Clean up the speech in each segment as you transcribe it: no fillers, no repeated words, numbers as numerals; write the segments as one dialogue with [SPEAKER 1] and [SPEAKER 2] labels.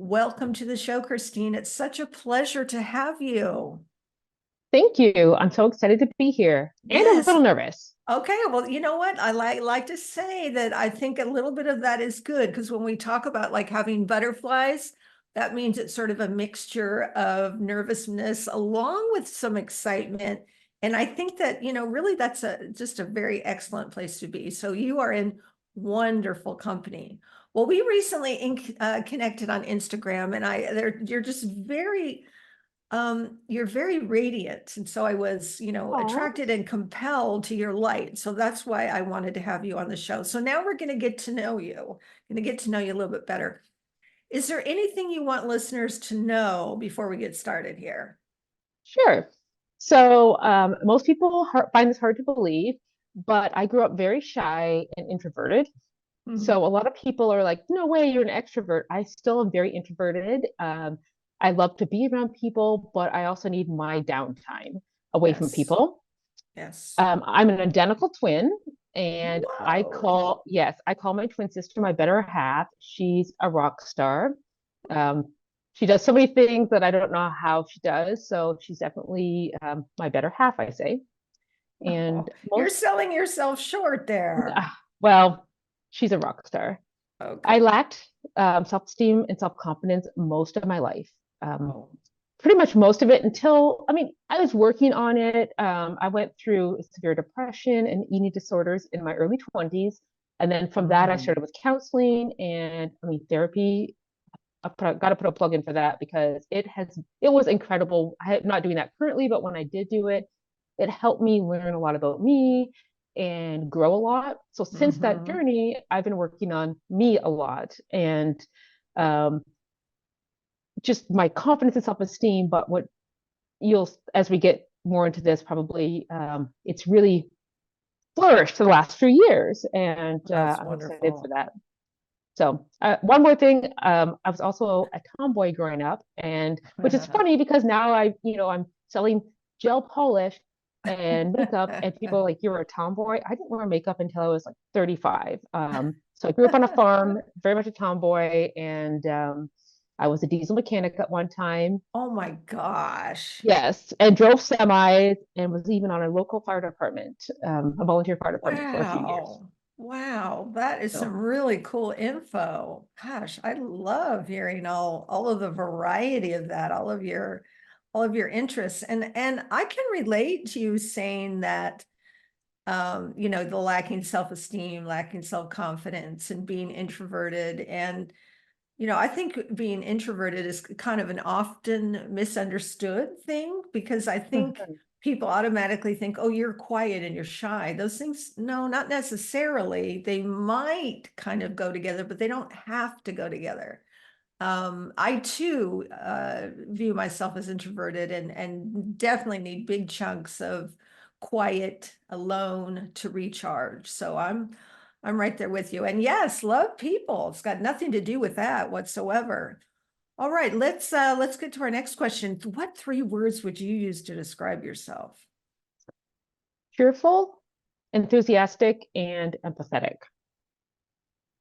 [SPEAKER 1] Welcome to the show, Christine. It's such a pleasure to have you.
[SPEAKER 2] Thank you. I'm so excited to be here and a
[SPEAKER 1] Yes.
[SPEAKER 2] little nervous.
[SPEAKER 1] Okay. Well, you know what? I like to say that I think a little bit of that is good because when we talk about like having butterflies, that means it's sort of a mixture of nervousness along with some excitement. And I think that, really that's just a very excellent place to be. So you are in wonderful company. Well, we recently connected on Instagram and you're just you're very radiant. And so I was,
[SPEAKER 2] Oh,
[SPEAKER 1] attracted and compelled to your light. So that's why I wanted to have you on the show. So now we're going to get to know you, going to get to know you a little bit better. Is there anything you want listeners to know before we get started here?
[SPEAKER 2] sure. Most people find this hard to believe, but I grew up very shy and introverted.
[SPEAKER 1] Mhm.
[SPEAKER 2] So a lot of people are like, "No way, you're an extrovert." I still am very introverted. I love to be around people, but I also need my downtime away from
[SPEAKER 1] Yes.
[SPEAKER 2] people.
[SPEAKER 1] Yes.
[SPEAKER 2] I'm an identical twin, and
[SPEAKER 1] Whoa.
[SPEAKER 2] I call my twin sister my better half. She's a rock star. Um, she does so many things that I don't know how she does. So she's definitely my better half, I say. And
[SPEAKER 1] Oh, you're
[SPEAKER 2] most,
[SPEAKER 1] selling yourself short there.
[SPEAKER 2] well, she's a rock star. I
[SPEAKER 1] Okay.
[SPEAKER 2] lacked self-esteem and self-confidence most of my life. Um,
[SPEAKER 1] Oh.
[SPEAKER 2] Pretty much most of it until, I mean, I was working on it. I went through severe depression and eating disorders in my early 20s. And then from that, I
[SPEAKER 1] Mm.
[SPEAKER 2] started with counseling and therapy. Got to put a plug in for that because it was incredible. I'm not doing that currently, but when I did do it, it helped me learn a lot about me and grow a lot. So since that
[SPEAKER 1] Hmm.
[SPEAKER 2] journey, I've been working on me a lot and um, just my confidence and self-esteem. But what you'll, as we get more into this, probably it's really flourished for the last few years, and
[SPEAKER 1] That's
[SPEAKER 2] I'm excited for
[SPEAKER 1] wonderful.
[SPEAKER 2] that. So one more thing, I was also a tomboy growing up, and which is funny because now I'm selling gel polish and makeup, and people are like, "You're a tomboy." I didn't wear makeup until I was like 35. So I grew up on a farm, very much a tomboy, and I was a diesel mechanic at one time.
[SPEAKER 1] Oh my gosh.
[SPEAKER 2] Yes, and drove semis and was even on a local fire department, a volunteer fire department for a few years.
[SPEAKER 1] Wow. Wow. That is some
[SPEAKER 2] So
[SPEAKER 1] really cool info. Gosh, I love hearing all of the variety of that, all of your interests. And I can relate to you saying that the lacking self-esteem, lacking self-confidence and being introverted. And I think being introverted is kind of an often misunderstood thing because I think
[SPEAKER 2] mhm,
[SPEAKER 1] people automatically think, oh, you're quiet and you're shy. Those things, no, not necessarily. They might kind of go together, but they don't have to go together. I too view myself as introverted and definitely need big chunks of quiet alone to recharge. So I'm right there with you. And yes, love people. It's got nothing to do with that whatsoever. All right, let's get to our next question. What three words would you use to describe yourself?
[SPEAKER 2] cheerful, enthusiastic, and empathetic.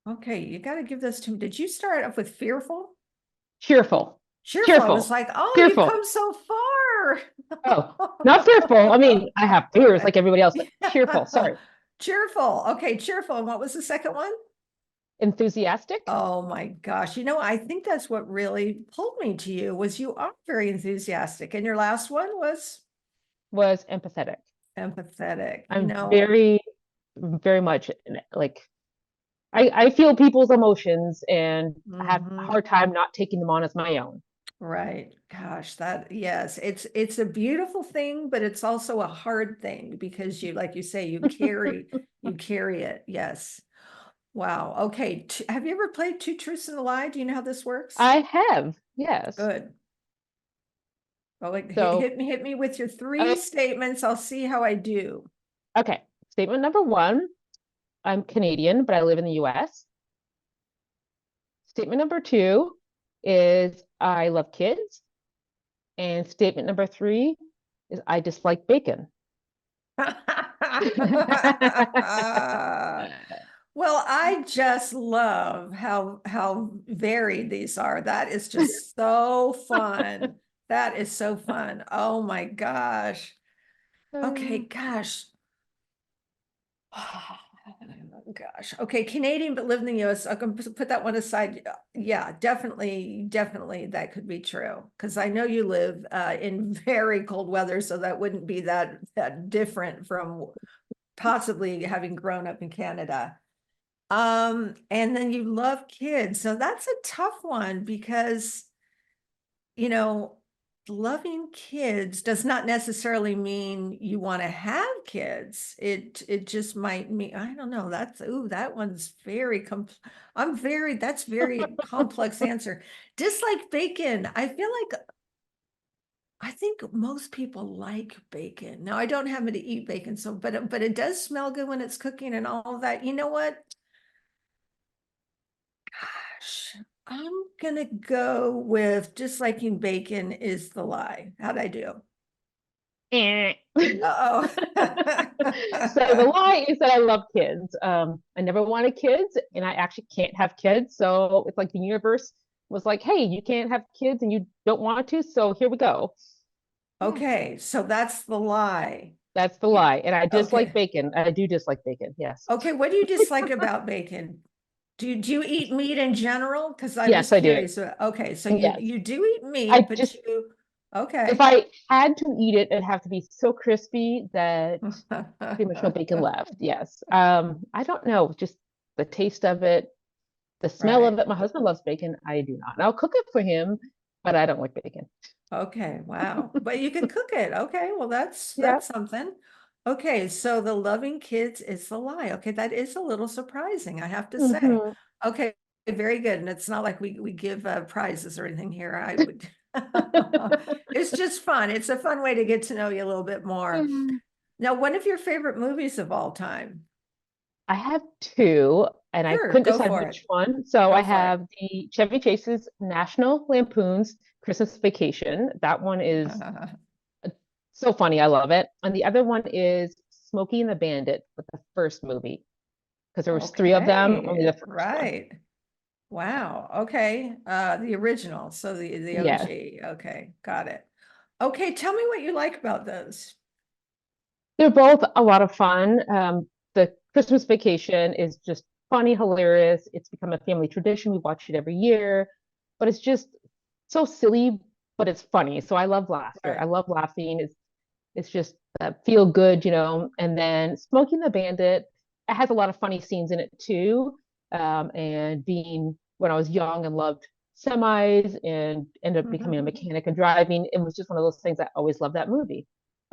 [SPEAKER 1] Okay, you got to give this to me. Did you start off with fearful?
[SPEAKER 2] Cheerful,
[SPEAKER 1] Cheerful. I was
[SPEAKER 2] cheerful,
[SPEAKER 1] like, oh, you've
[SPEAKER 2] cheerful.
[SPEAKER 1] come so far.
[SPEAKER 2] Oh, not fearful. I mean, I have fears like everybody else, but cheerful. Sorry,
[SPEAKER 1] Cheerful. Okay, cheerful. And what was the second one?
[SPEAKER 2] enthusiastic
[SPEAKER 1] Oh my gosh. I think that's what really pulled me to you was you are very enthusiastic. And your last one was
[SPEAKER 2] was empathetic.
[SPEAKER 1] empathetic.
[SPEAKER 2] I'm very much like I feel people's emotions and I have a hard
[SPEAKER 1] Mhm.
[SPEAKER 2] time not taking them on as my own.
[SPEAKER 1] Right. Gosh, yes, it's a beautiful thing, but it's also a hard thing because like you say, you carry it. Yes. Wow. Okay. Have you ever played Two Truths and a Lie? Do you know how this works?
[SPEAKER 2] I have, yes.
[SPEAKER 1] Good. Well, like,
[SPEAKER 2] So,
[SPEAKER 1] hit me with your three
[SPEAKER 2] uh,
[SPEAKER 1] statements. I'll see how I do.
[SPEAKER 2] okay. Statement number one, I'm Canadian, but I live in the US. Statement number two is I love kids. And statement number three is I dislike bacon.
[SPEAKER 1] Well, I just love how varied these are. That is just so fun. That is so fun. Oh my gosh. Okay, gosh. Oh, gosh. Okay, Canadian but live in the US. I can put that one aside. Yeah, definitely that could be true. Because I know you live in very cold weather, so that wouldn't be that different from possibly having grown up in Canada. And then you love kids. So that's a tough one because, you know, loving kids does not necessarily mean you want to have kids. It just might mean, I don't know. That's ooh, that one's very that's very complex answer. Dislike bacon. I feel like I think most people like bacon. Now I don't happen to eat bacon, so but it does smell good when it's cooking and all of that. You know what? Gosh, I'm gonna go with disliking bacon is the lie. How'd I do?
[SPEAKER 2] Eh.
[SPEAKER 1] Uh-oh.
[SPEAKER 2] So the lie is that I love kids. I never wanted kids, and I actually can't have kids. So it's like the universe was like, "Hey, you can't have kids, and you don't want to, so here we go." Yeah,
[SPEAKER 1] Okay, so that's the lie.
[SPEAKER 2] that's the lie. And I dislike
[SPEAKER 1] Okay.
[SPEAKER 2] bacon. I do dislike bacon. Yes,
[SPEAKER 1] Okay, what do you dislike about bacon? Do you eat meat in general? Because I'm
[SPEAKER 2] yes,
[SPEAKER 1] just
[SPEAKER 2] I do.
[SPEAKER 1] curious. Okay, so you
[SPEAKER 2] Yes,
[SPEAKER 1] you do eat meat,
[SPEAKER 2] I
[SPEAKER 1] but
[SPEAKER 2] just
[SPEAKER 1] you
[SPEAKER 2] if
[SPEAKER 1] okay.
[SPEAKER 2] I had to eat it, it'd have to be so crispy that pretty much no bacon left. Yes. I don't know, just the taste of it, the smell of
[SPEAKER 1] Right.
[SPEAKER 2] it. My husband loves bacon. I do not. And I'll cook it for him, but I don't like bacon.
[SPEAKER 1] Okay, wow. But you can cook it. Okay, well,
[SPEAKER 2] Yeah.
[SPEAKER 1] that's something. Okay, so the loving kids is the lie. Okay, that is a little surprising, I have to say.
[SPEAKER 2] Hmm.
[SPEAKER 1] Okay, very good. And it's not like we give prizes or anything here. I would it's just fun. It's a fun way to get to know you a little bit more.
[SPEAKER 2] Yeah.
[SPEAKER 1] Now, one of your favorite movies of all time?
[SPEAKER 2] I have two, and I
[SPEAKER 1] Sure,
[SPEAKER 2] couldn't
[SPEAKER 1] go
[SPEAKER 2] decide
[SPEAKER 1] for it.
[SPEAKER 2] which one. So I
[SPEAKER 1] Go for it.
[SPEAKER 2] have the Chevy Chase's National Lampoon's Christmas Vacation. That one is so funny. I love it. And the other one is Smokey and the Bandit with the first movie, because there was three of them, only
[SPEAKER 1] Okay,
[SPEAKER 2] the first one.
[SPEAKER 1] right. Wow. Okay. The original. So the
[SPEAKER 2] Yes.
[SPEAKER 1] OG. Okay. Got it. Okay. Tell me what you like about those.
[SPEAKER 2] They're both a lot of fun. The Christmas Vacation is just funny, hilarious. It's become a family tradition. We watch it every year, but it's just so silly, but it's funny. So I love laughter. I
[SPEAKER 1] Right.
[SPEAKER 2] love laughing. It's just feel good, you know. And then Smoking the Bandit, it has a lot of funny scenes in it too. And being when I was young and loved semis and ended up becoming a mechanic and driving, it was just one of those things I always loved that movie.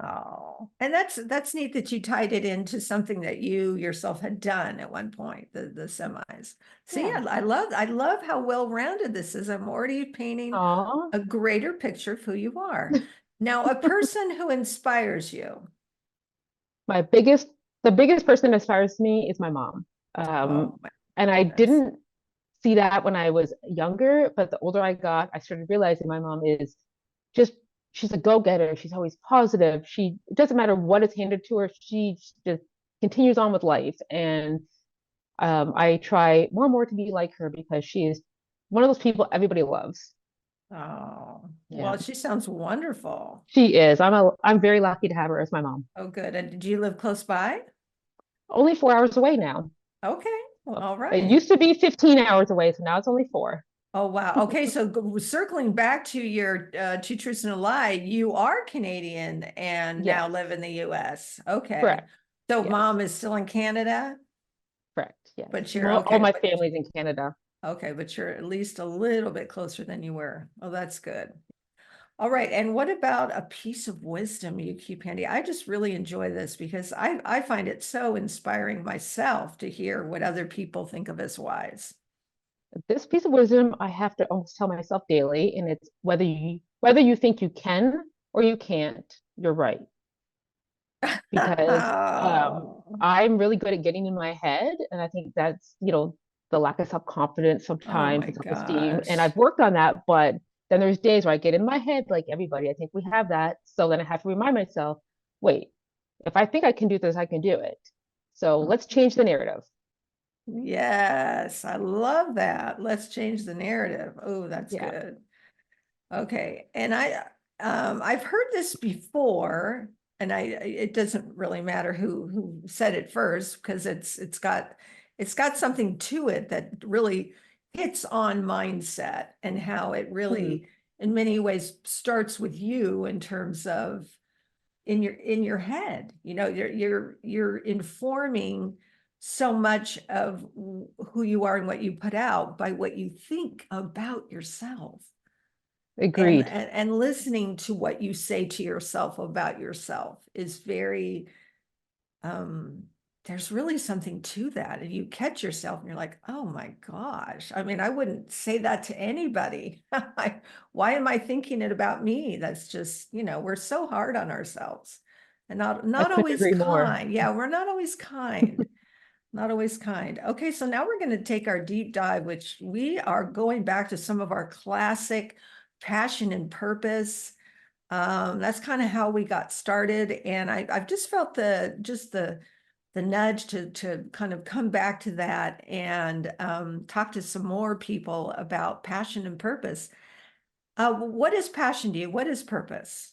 [SPEAKER 1] Oh, and that's neat that you tied it into something that you yourself had done at one point, the semis. See,
[SPEAKER 2] Yeah.
[SPEAKER 1] I love how well-rounded this is. I'm already painting
[SPEAKER 2] Aw.
[SPEAKER 1] a greater picture of who you are. Now, a person who inspires you.
[SPEAKER 2] my biggest the biggest person that inspires me is my mom.
[SPEAKER 1] Oh my
[SPEAKER 2] And I
[SPEAKER 1] goodness.
[SPEAKER 2] didn't see that when I was younger, but the older I got, I started realizing my mom is just she's a go-getter. She's always positive. She it doesn't matter what is handed to her, she just continues on with life. And I try more and more to be like her because she is one of those people everybody loves.
[SPEAKER 1] Oh,
[SPEAKER 2] Yeah,
[SPEAKER 1] well, she sounds wonderful.
[SPEAKER 2] she is. I'm very lucky to have her as my mom.
[SPEAKER 1] Oh, good. And did you live close by?
[SPEAKER 2] Only 4 hours away now.
[SPEAKER 1] Okay, well, all
[SPEAKER 2] It
[SPEAKER 1] right.
[SPEAKER 2] used to be 15 hours away, so now it's only 4.
[SPEAKER 1] Oh, wow. Okay, so circling back to your Two Truths and a Lie, you are Canadian and now
[SPEAKER 2] Yes,
[SPEAKER 1] live in the US. Okay.
[SPEAKER 2] correct.
[SPEAKER 1] So
[SPEAKER 2] Yes,
[SPEAKER 1] mom is still in Canada,
[SPEAKER 2] correct. Yes.
[SPEAKER 1] but you're
[SPEAKER 2] All
[SPEAKER 1] okay,
[SPEAKER 2] my
[SPEAKER 1] but
[SPEAKER 2] family's in Canada.
[SPEAKER 1] but you're at least a little bit closer than you were. Oh, that's good. All right. And what about a piece of wisdom you keep handy? I just really enjoy this because I find it so inspiring myself to hear what other people think of as wise.
[SPEAKER 2] This piece of wisdom I have to almost tell myself daily, and it's whether you think you can or you can't, you're right. Because
[SPEAKER 1] Oh,
[SPEAKER 2] I'm really good at getting in my head, and I think that's the lack of self-confidence
[SPEAKER 1] oh
[SPEAKER 2] sometimes
[SPEAKER 1] my
[SPEAKER 2] and self-esteem, and
[SPEAKER 1] gosh.
[SPEAKER 2] I've worked on that. But then there's days where I get in my head, like everybody. I think we have that, so then I have to remind myself, wait, if I think I can do this, I can do it. So let's change the narrative.
[SPEAKER 1] Yes, I love that. Let's change the narrative. Oh, that's
[SPEAKER 2] Yeah.
[SPEAKER 1] good. Okay. And I've heard this before, and it doesn't really matter who said it first because it's got something to it that really hits on mindset and how it
[SPEAKER 2] Hmm.
[SPEAKER 1] really in many ways starts with you in terms of in your head. You're informing so much of who you are and what you put out by what you think about yourself and,
[SPEAKER 2] Agreed.
[SPEAKER 1] and and listening to what you say to yourself about yourself is very um there's really something to that. And you catch yourself and you're like, oh my gosh, I mean, I wouldn't say that to anybody. Why am I thinking it about me? That's just, we're so hard on ourselves and not
[SPEAKER 2] I
[SPEAKER 1] not
[SPEAKER 2] couldn't
[SPEAKER 1] always
[SPEAKER 2] agree more.
[SPEAKER 1] kind. Yeah, we're not always kind. Not always kind. Okay, so now we're going to take our deep dive, which we are going back to some of our classic passion and purpose. That's kind of how we got started. And I've just felt the nudge to kind of come back to that and talk to some more people about passion and purpose. What is passion to you? What is purpose?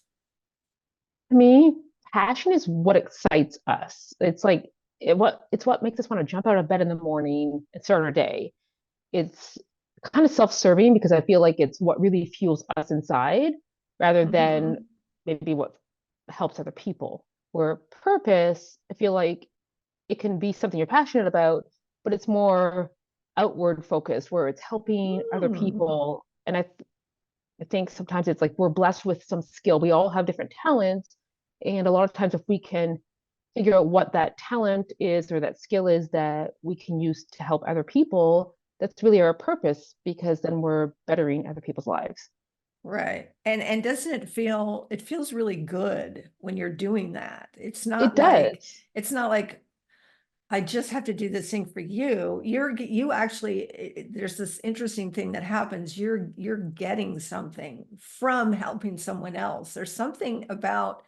[SPEAKER 2] To me, passion is what excites us. It's like it's what makes us want to jump out of bed in the morning and start our day. It's kind of self-serving because I feel like it's what really fuels us inside rather than
[SPEAKER 1] Mhm.
[SPEAKER 2] maybe what helps other people. Where purpose, I feel like it can be something you're passionate about, but it's more outward focused where it's helping other
[SPEAKER 1] Hmm.
[SPEAKER 2] people. And I think sometimes it's like we're blessed with some skill. We all have different talents. And a lot of times, if we can figure out what that talent is or that skill is that we can use to help other people, that's really our purpose because then we're bettering other people's lives.
[SPEAKER 1] Right. And doesn't it feels really good when you're doing that.
[SPEAKER 2] It does.
[SPEAKER 1] It's not like I just have to do this thing for you. You actually there's this interesting thing that happens. You're getting something from helping someone else. There's something about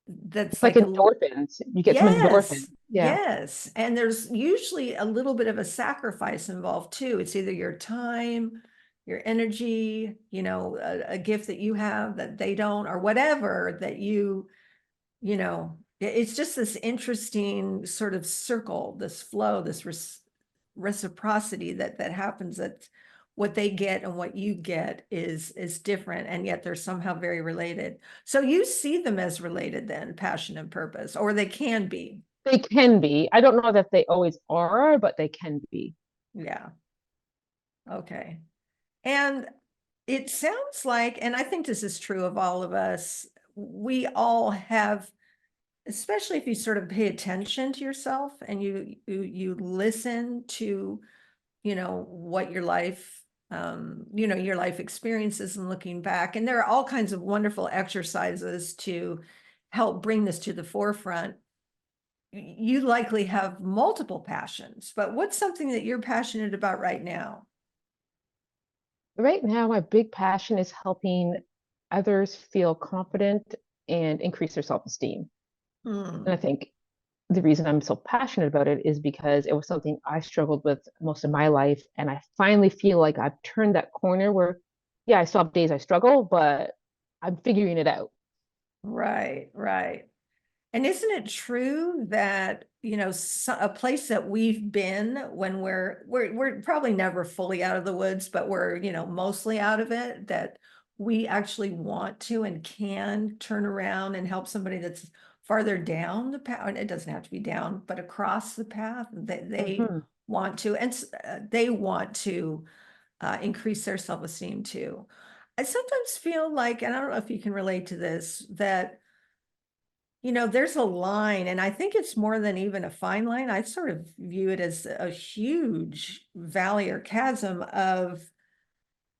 [SPEAKER 1] that's
[SPEAKER 2] It's like
[SPEAKER 1] like a
[SPEAKER 2] endorphins. You get some endorphins.
[SPEAKER 1] yes,
[SPEAKER 2] Yeah.
[SPEAKER 1] yes. And there's usually a little bit of a sacrifice involved too. It's either your time, your energy, a gift that you have that they don't, or whatever that it's just this interesting sort of circle, this flow, this reciprocity that happens, that what they get and what you get is different, and yet they're somehow very related. So you see them as related then, passion and purpose, or they can be.
[SPEAKER 2] They can be. I don't know that they always are, but they can be.
[SPEAKER 1] Yeah. Okay. And it sounds like, and I think this is true of all of us, we all have, especially if you sort of pay attention to yourself and you listen to what your life experiences and looking back. And there are all kinds of wonderful exercises to help bring this to the forefront. You likely have multiple passions, but what's something that you're passionate about right now?
[SPEAKER 2] Right now, my big passion is helping others feel confident and increase their self-esteem. And I
[SPEAKER 1] Hmm.
[SPEAKER 2] think the reason I'm so passionate about it is because it was something I struggled with most of my life. And I finally feel like I've turned that corner where, yeah, I still have days I struggle, but I'm figuring it out.
[SPEAKER 1] Right, right. And isn't it true that, a place that we've been when we're probably never fully out of the woods, but we're, mostly out of it, that we actually want to and can turn around and help somebody that's farther down the path. And it doesn't have to be down, but across the path that they
[SPEAKER 2] Mhm.
[SPEAKER 1] want to, and they want to increase their self-esteem too. I sometimes feel like, and I don't know if you can relate to this, that there's a line, and I think it's more than even a fine line. I sort of view it as a huge valley or chasm of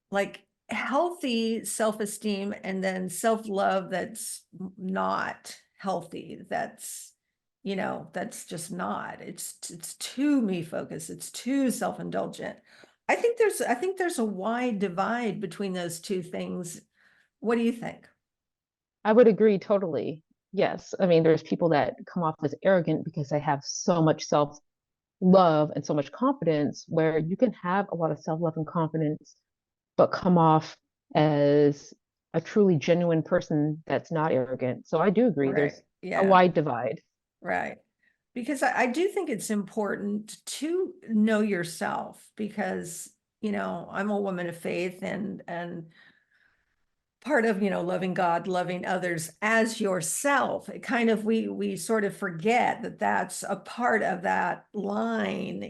[SPEAKER 1] like healthy self-esteem and then self-love that's not healthy. That's just not. It's too me focused. It's too self-indulgent. I think there's a wide divide between those two things. What do you think?
[SPEAKER 2] I would agree totally. Yes. I mean, there's people that come off as arrogant because they have so much self-esteem love and so much confidence, where you can have a lot of self-love and confidence, but come off as a truly genuine person that's not arrogant. So I do agree,
[SPEAKER 1] Right.
[SPEAKER 2] there's a
[SPEAKER 1] Yeah.
[SPEAKER 2] wide divide.
[SPEAKER 1] Right. Because I do think it's important to know yourself because, I'm a woman of faith and part of, loving God, loving others as yourself. It kind of, we sort of forget that that's a part of that line,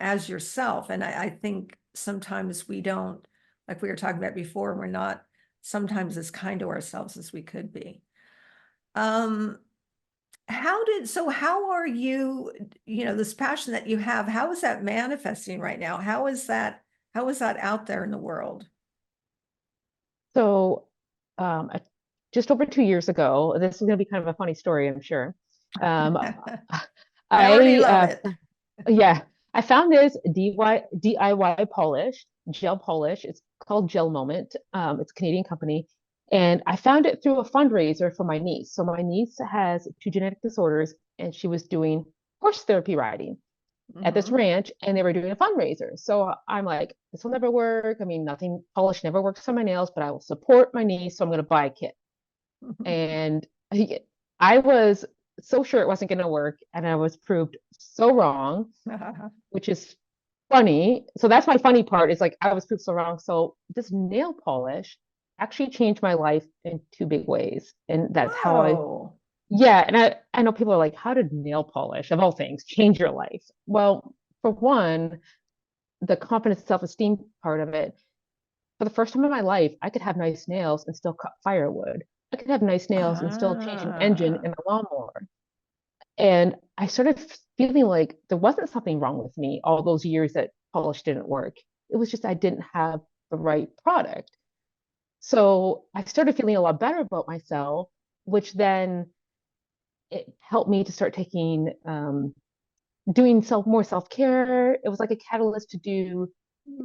[SPEAKER 1] as yourself. And I think sometimes we don't, like we were talking about before, we're not sometimes as kind to ourselves as we could be. Um, how are you, this passion that you have, how is that manifesting right now? How is that out there in the world?
[SPEAKER 2] So just over 2 years ago, this is going to be kind of a funny story, I'm sure. Um,
[SPEAKER 1] I already
[SPEAKER 2] I
[SPEAKER 1] love it.
[SPEAKER 2] yeah, I found this DIY polish, gel polish. It's called Gel Moment. It's a Canadian company. And I found it through a fundraiser for my niece. So my niece has two genetic disorders, and she was doing horse therapy riding at this
[SPEAKER 1] Mhm.
[SPEAKER 2] ranch, and they were doing a fundraiser. So I'm like, this will never work. I mean, nothing polish never works on my nails, but I will support my niece. So I'm going to buy a kit. And I was so sure it wasn't going to work, and I was proved so wrong, which is funny. So that's my funny part, is like I was proved so wrong. So this nail polish actually changed my life in two big ways. And that's how
[SPEAKER 1] Whoa.
[SPEAKER 2] yeah. And I know people are like, how did nail polish, of all things, change your life? Well, for one, the confidence, self-esteem part of it, for the first time in my life, I could have nice nails and still cut firewood. I could have nice nails and still change an engine
[SPEAKER 1] Ah.
[SPEAKER 2] in a lawnmower. And I started feeling like there wasn't something wrong with me all those years that polish didn't work. It was just I didn't have the right product. So I started feeling a lot better about myself, which then it helped me to start taking doing more self-care. It was like a catalyst to do,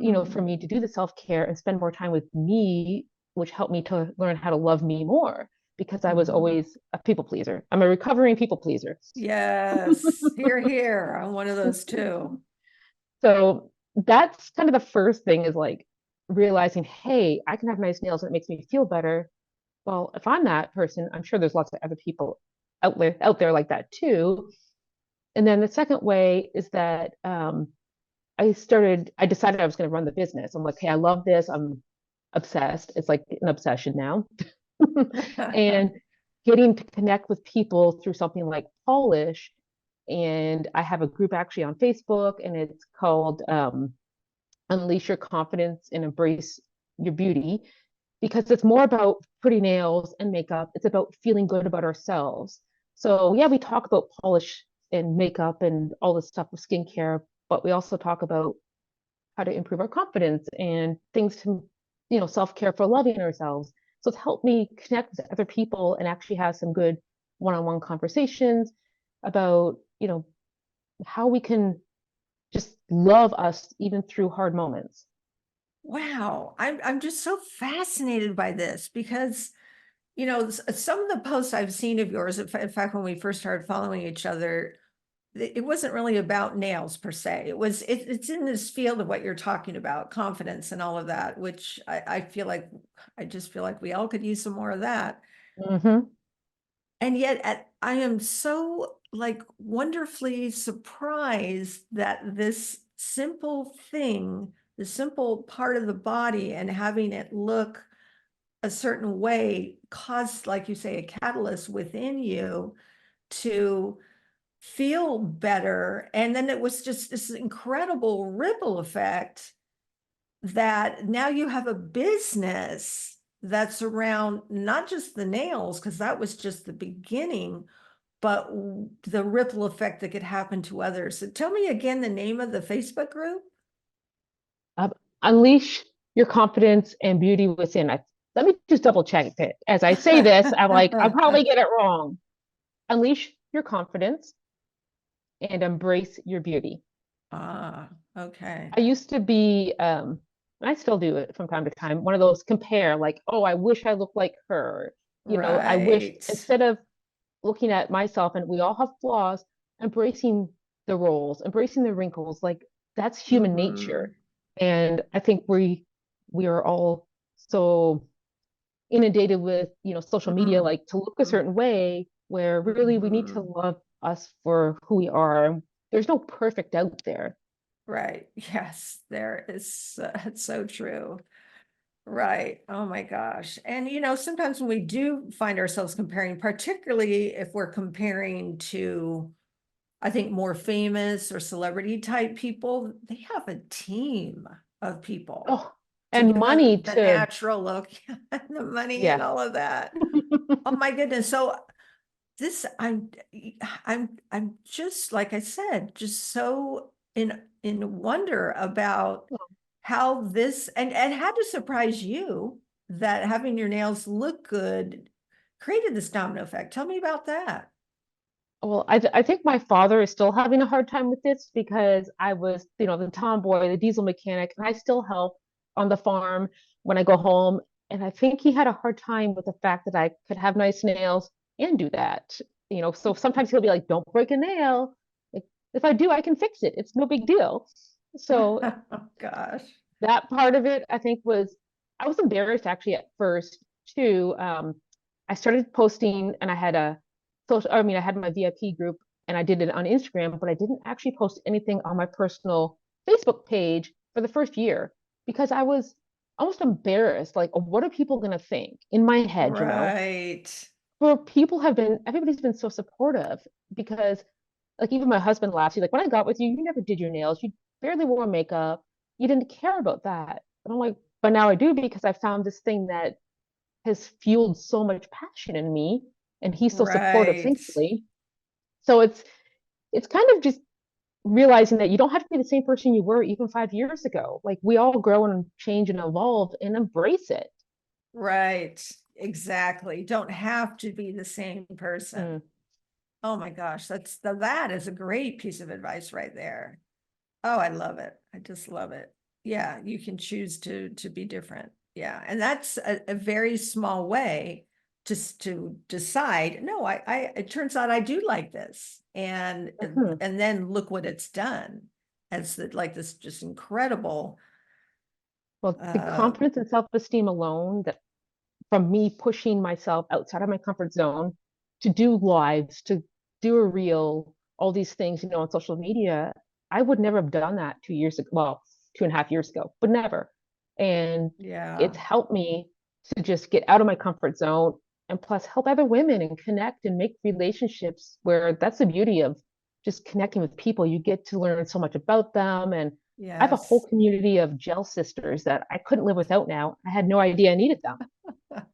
[SPEAKER 2] for
[SPEAKER 1] Hmm.
[SPEAKER 2] me to do the self-care and spend more time with me, which helped me to learn how to love me more, because I was
[SPEAKER 1] Hmm.
[SPEAKER 2] always a people pleaser. I'm a recovering people pleaser.
[SPEAKER 1] Yes, here, here. I'm one of those too.
[SPEAKER 2] So that's kind of the first thing, is like realizing, hey, I can have nice nails and it makes me feel better. Well, if I'm that person, I'm sure there's lots of other people out there like that too. And then the second way is that I decided I was going to run the business. I'm like, hey, I love this. I'm obsessed. It's like an obsession now. And getting to connect with people through something like Polish. And I have a group actually on Facebook, and it's called Unleash Your Confidence and Embrace Your Beauty, because it's more about pretty nails and makeup. It's about feeling good about ourselves. So, yeah, we talk about polish and makeup and all this stuff with skincare, but we also talk about how to improve our confidence and things to, self-care for loving ourselves. So it's helped me connect with other people and actually have some good one-on-one conversations about, how we can just love us even through hard moments.
[SPEAKER 1] Wow, I'm just so fascinated by this because, some of the posts I've seen of yours, in fact, when we first started following each other, it wasn't really about nails per se. It's in this field of what you're talking about, confidence and all of that, which I just feel like we all could use some more of that.
[SPEAKER 2] Mm-hmm.
[SPEAKER 1] And yet I am so like wonderfully surprised that this simple thing, the simple part of the body and having it look a certain way caused, like you say, a catalyst within you to feel better. And then it was just this incredible ripple effect that now you have a business that's around not just the nails, because that was just the beginning, but the ripple effect that could happen to others. So tell me again the name of the Facebook group.
[SPEAKER 2] Uh, Unleash your confidence and beauty within. Let me just double check it. As I say this, I'm like, I probably get it wrong. Unleash your confidence and embrace your beauty.
[SPEAKER 1] Ah, okay.
[SPEAKER 2] I used to be, and I still do it from time to time, one of those compare, like, oh, I wish I looked like her. I wish,
[SPEAKER 1] Right.
[SPEAKER 2] instead of looking at myself, and we all have flaws, embracing the rolls, embracing the wrinkles, like that's human nature.
[SPEAKER 1] Hmm.
[SPEAKER 2] And I think we are all so inundated with, social media,
[SPEAKER 1] Hmm.
[SPEAKER 2] like to look a certain way, where really we need to
[SPEAKER 1] Hmm.
[SPEAKER 2] love us for who we are. There's no perfect out there.
[SPEAKER 1] Right. Yes, there is. It's so true. Right. Oh my gosh. And sometimes when we do find ourselves comparing, particularly if we're comparing to, I think, more famous or celebrity type people, they have a team of people
[SPEAKER 2] Oh,
[SPEAKER 1] to
[SPEAKER 2] and
[SPEAKER 1] give them
[SPEAKER 2] money
[SPEAKER 1] the
[SPEAKER 2] to,
[SPEAKER 1] natural look and the money and
[SPEAKER 2] yeah.
[SPEAKER 1] all of that. Oh my goodness. So this I'm just, like I said, just so in wonder about how this and had to surprise you that having your nails look good created this domino effect. Tell me about that.
[SPEAKER 2] Well, I think my father is still having a hard time with this because I was, the tomboy, the diesel mechanic, and I still help on the farm when I go home. And I think he had a hard time with the fact that I could have nice nails and do that. So sometimes he'll be like, "Don't break a nail. Like, if I do, I can fix it. It's no big deal." So
[SPEAKER 1] Oh gosh.
[SPEAKER 2] that part of it, I think, I was embarrassed actually at first too. I started posting, and I had I had my VIP group, and I did it on Instagram, but I didn't actually post anything on my personal Facebook page for the first year because I was almost embarrassed. Like, oh, what are people gonna think in my head,
[SPEAKER 1] Right.
[SPEAKER 2] Where everybody's been so supportive because, like, even my husband laughs. He's like, when I got with you, you never did your nails. You barely wore makeup. You didn't care about that. And I'm like, but now I do because I found this thing that has fueled so much passion in me. And he's so supportive,
[SPEAKER 1] Right.
[SPEAKER 2] thankfully. So it's kind of just realizing that you don't have to be the same person you were even 5 years ago. Like we all grow and change and evolve and embrace it.
[SPEAKER 1] Right. Exactly. Don't have to be the same person.
[SPEAKER 2] Mm.
[SPEAKER 1] Oh my gosh, that is a great piece of advice right there. Oh, I love it. I just love it. Yeah, you can choose to be different. Yeah, and that's a very small way to decide. No, it turns out I do like this,
[SPEAKER 2] Mhm.
[SPEAKER 1] and then look what it's done. It's like this just incredible.
[SPEAKER 2] Well, the
[SPEAKER 1] Uh,
[SPEAKER 2] confidence and self-esteem alone that from me pushing myself outside of my comfort zone to do lives, to do a reel, all these things, on social media, I would never have done that 2 years ago. Well, 2.5 years ago, but never. And
[SPEAKER 1] yeah.
[SPEAKER 2] it's helped me to just get out of my comfort zone and plus help other women and connect and make relationships where that's the beauty of just connecting with people. You get to learn so much about them. And I have a whole
[SPEAKER 1] Yes.
[SPEAKER 2] community of gel sisters that I couldn't live without now. I had no idea I needed them.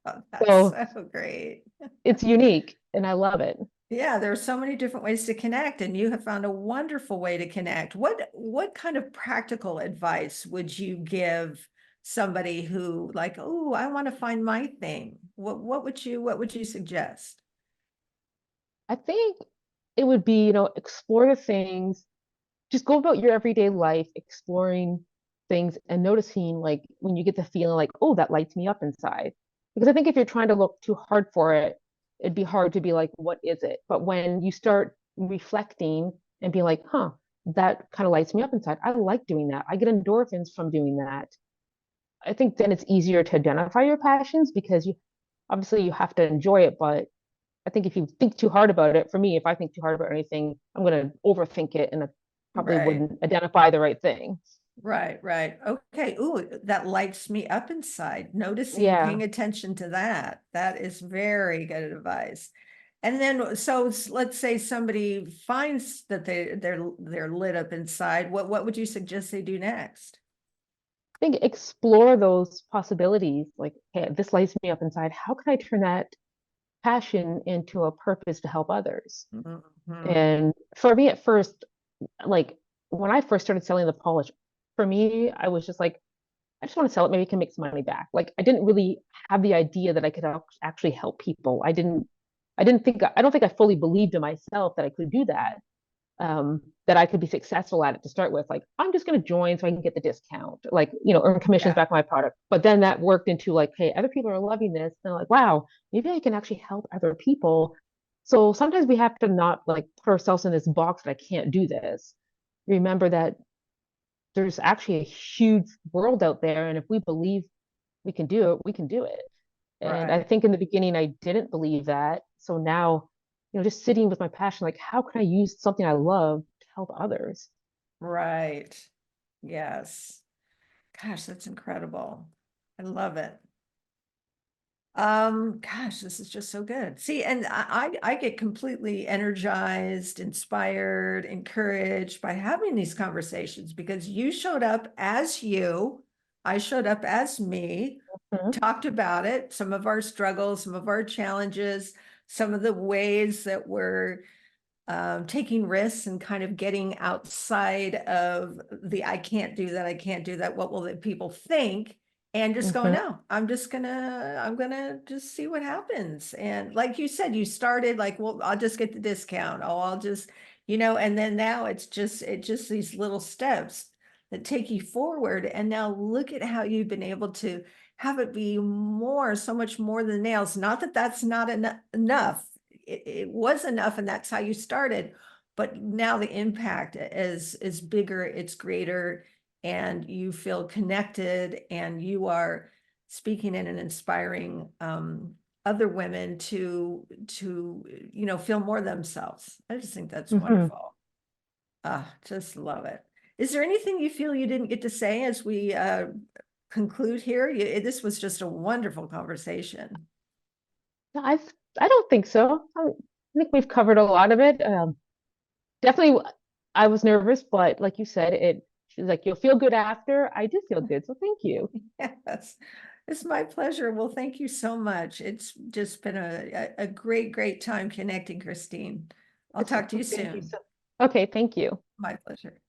[SPEAKER 1] Oh, that's
[SPEAKER 2] So
[SPEAKER 1] so great.
[SPEAKER 2] it's unique and I love it.
[SPEAKER 1] Yeah, there are so many different ways to connect, and you have found a wonderful way to connect. What kind of practical advice would you give somebody who like, oh, I want to find my thing? What would you suggest?
[SPEAKER 2] I think it would be, explore the things, just go about your everyday life, exploring things and noticing like when you get the feeling like, oh, that lights me up inside. Because I think if you're trying to look too hard for it, it'd be hard to be like, what is it? But when you start reflecting and be like, huh, that kind of lights me up inside. I like doing that. I get endorphins from doing that. I think then it's easier to identify your passions because you have to enjoy it, but I think if you think too hard about it, for me, if I think too hard about anything, I'm going to overthink it and I probably
[SPEAKER 1] Right,
[SPEAKER 2] wouldn't identify the right thing.
[SPEAKER 1] right. Okay. Ooh, that lights me up inside. Noticing,
[SPEAKER 2] Yeah.
[SPEAKER 1] paying attention to that. That is very good advice. And then, so let's say somebody finds that they're lit up inside. What would you suggest they do next?
[SPEAKER 2] I think explore those possibilities. Like, hey, this lights me up inside. How can I turn that passion into a purpose to help others?
[SPEAKER 1] Mhm.
[SPEAKER 2] And for me at first, like when I first started selling the polish, for me, I was just like, I just want to sell it. Maybe I can make some money back. Like I didn't really have the idea that I could actually help people. I don't think I fully believed in myself that I could do that. That I could be successful at it to start with. Like, I'm just going to join so I can get the discount, like, earn commissions
[SPEAKER 1] Yeah.
[SPEAKER 2] back on my product. But then that worked into like, hey, other people are loving this. And they're like, wow, maybe I can actually help other people. So sometimes we have to not like put ourselves in this box that I can't do this. Remember that there's actually a huge world out there, and if we believe we can do it, we can do it. And I
[SPEAKER 1] Right.
[SPEAKER 2] think in the beginning I didn't believe that. So now, just sitting with my passion, like how can I use something I love to help others?
[SPEAKER 1] Right. Yes. Gosh, that's incredible. I love it. Gosh, this is just so good. See, and I get completely energized, inspired, encouraged by having these conversations because you showed up as you, I showed up as me,
[SPEAKER 2] Mhm,
[SPEAKER 1] talked about it, some of our struggles, some of our challenges, some of the ways that we're taking risks and kind of getting outside of the I can't do that, what will the people think? And just going,
[SPEAKER 2] mhm,
[SPEAKER 1] no, I'm gonna just see what happens. And like you said, you started like, well, I'll just get the discount. Oh, I'll just, and then now it's just these little steps that take you forward. And now look at how you've been able to have it be more, so much more than nails. Not that that's not enough. It was enough, and that's how you started. But now the impact is bigger, it's greater, and you feel connected, and you are speaking in and inspiring other women to feel more themselves. I just think that's
[SPEAKER 2] mhm.
[SPEAKER 1] wonderful. Just love it. Is there anything you feel you didn't get to say as we conclude here? This was just a wonderful conversation.
[SPEAKER 2] No, I don't think so. I think we've covered a lot of it. Definitely, I was nervous, but like you said, she's like, you'll feel good after. I do feel good, so thank you.
[SPEAKER 1] Yes, it's my pleasure. Well, thank you so much. It's just been a great, great time connecting, Christine. I'll talk to you
[SPEAKER 2] Thank you
[SPEAKER 1] soon.
[SPEAKER 2] so. Okay, thank you.
[SPEAKER 1] My pleasure.